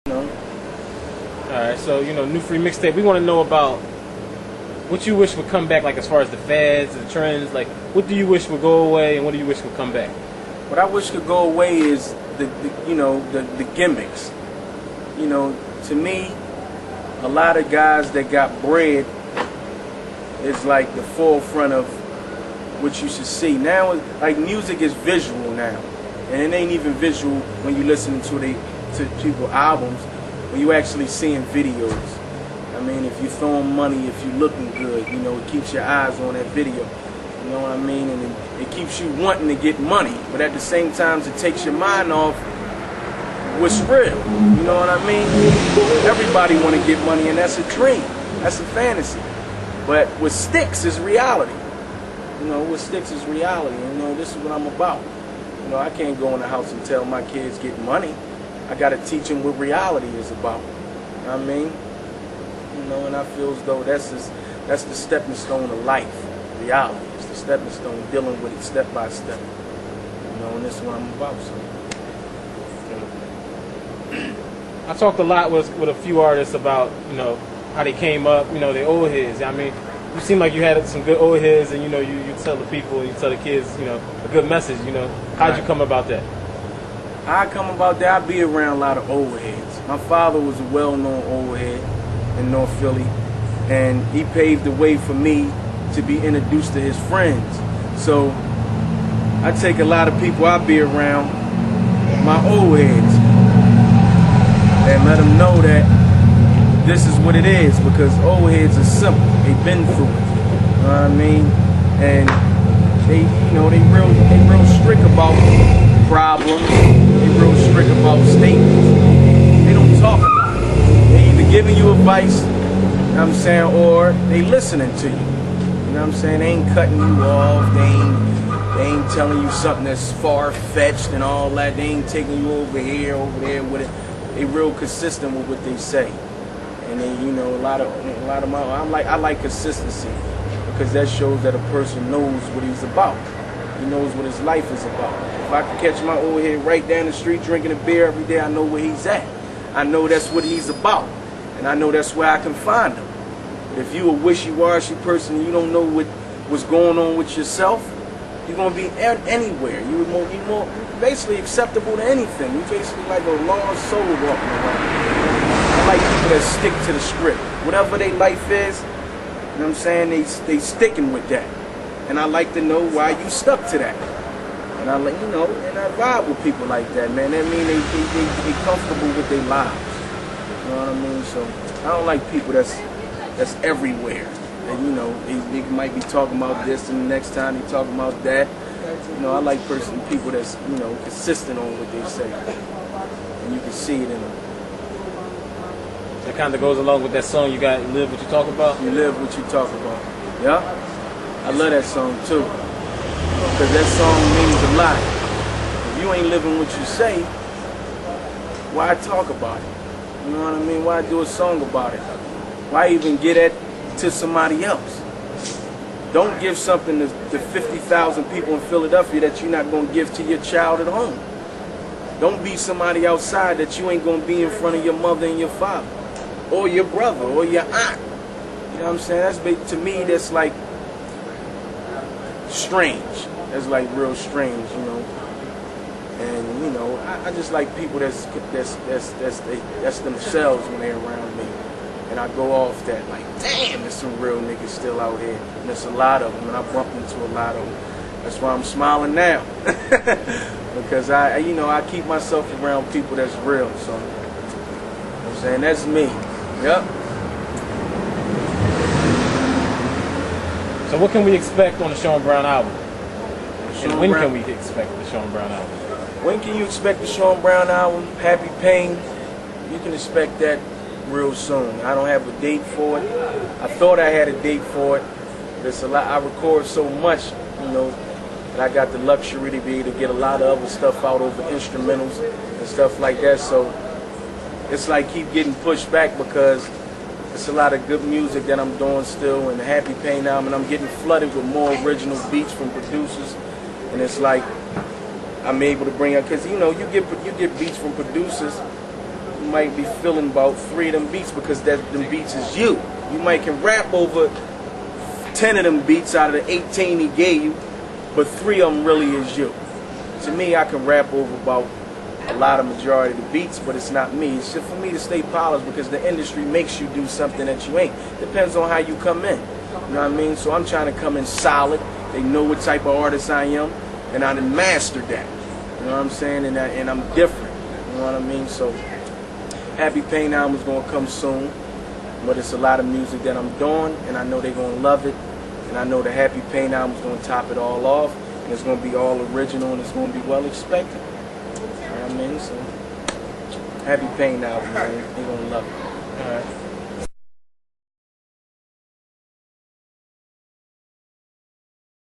know. Alright, so, New Free Mixtape, we want to know about what you wish would come back, like as far as the fads, the trends, like what do you wish would go away and what do you wish would come back? What I wish could go away is the gimmicks. To me, a lot of guys that got bread is like the forefront of what you should see. Now, like music is visual now, and it ain't even visual when you listen to people's albums, when you actually seeing videos. I mean, if you're throwing money, if you're looking good, it keeps your eyes on that video. You know what I mean? And it keeps you wanting to get money, but at the same time, it takes your mind off what's real. You know what I mean? Everybody want to get money, and that's a dream. That's a fantasy. But what sticks is reality. What sticks is reality. This is what I'm about. I can't go in the house and tell my kids get money. I got to teach them what reality is about. You know what I mean? And I feel as though that's the stepping stone of life. Reality. It's the stepping stone, dealing with it step by step. And this is what I'm about. So. I talked a lot with a few artists about, how they came up, their old heads. I mean, you seem like you had some good old heads, and you tell the people, you tell the kids, a good message. How'd you come about that? I be around a lot of old heads. My father was a well-known old head in North Philly, and he paved the way for me to be introduced to his friends. So I take a lot of people I be around, my old heads, and let them know that this is what it is, because old heads are simple. They've been through it. You know what I mean? And they real strict about problems. They real strict about statements. They don't talk about it. They either giving you advice, you know what I'm saying, or they listening to you. You know what I'm saying? They ain't cutting you off. They ain't telling you something that's far-fetched and all that. They ain't taking you over here, over there with it. They real consistent with what they say. And then, a lot of I like consistency, because that shows that a person knows what he's about. He knows what his life is about. If I can catch my old head right down the street drinking a beer every day, I know where he's at. I know that's what he's about, and I know that's where I can find him. But if you a wishy-washy person and you don't know what's going on with yourself, you're gonna be anywhere. You're more basically acceptable to anything. You're basically like a lost soul walking around. I like people that stick to the script. Whatever their life is, you know what I'm saying, they sticking with that. And I like to know why you stuck to that. And I and I vibe with people like that, man. That mean they comfortable with their lives. You know what I mean? So I don't like people that's everywhere. And they might be talking about this, and the next time they talking about that. I like people that's consistent on what they say, and you can see it in them. That kind of goes along with that song you got, Live What You Talk About? You live what you talk about. Yeah? I love that song too. Because that song means a lot. If you ain't living what you say, why talk about it? You know what I mean? Why do a song about it? Why even get it to somebody else? Don't give something to 50,000 people in Philadelphia that you're not going to give to your child at home. Don't be somebody outside that you ain't going to be in front of your mother and your father, or your brother, or your aunt. You know what I'm saying? That's, to me, that's like strange. That's like real strange, And I just like people that's themselves when they're around me, and I go off that like, damn, there's some real niggas still out here, and there's a lot of them, and I bump into a lot of them. That's why I'm smiling now, because I keep myself around people that's real. So you know what I'm saying, that's me. Yep. So what can we expect on the Sean Brown album? And when can we expect the Sean Brown album? When can you expect the Sean Brown album? Happy Pain. You can expect that real soon. I don't have a date for it. I thought I had a date for it. There's a lot. I record so much, that I got the luxury to be able to get a lot of other stuff out over instrumentals and stuff like that. So it's like keep getting pushed back, because it's a lot of good music that I'm doing still, and the Happy Pain album, and I'm getting flooded with more original beats from producers, and it's like I'm able to bring up, because you get beats from producers, you might be feeling about 3 of them beats because them beats is you. You might can rap over 10 of them beats out of the 18 he gave you, but 3 of them really is you. To me, I can rap over about a lot of majority of the beats, but it's not me. It's just for me to stay polished because the industry makes you do something that you ain't. Depends on how you come in. You know what I mean? So I'm trying to come in solid. They know what type of artist I am, and I done mastered that. You know what I'm saying? And I'm different. You know what I mean? So Happy Pain album is gonna come soon, but it's a lot of music that I'm doing, and I know they're gonna love it. And I know the Happy Pain album is gonna top it all off, and it's gonna be all original, and it's gonna be well expected. You know what I mean? So Happy Pain album, man. They're gonna love it. All right.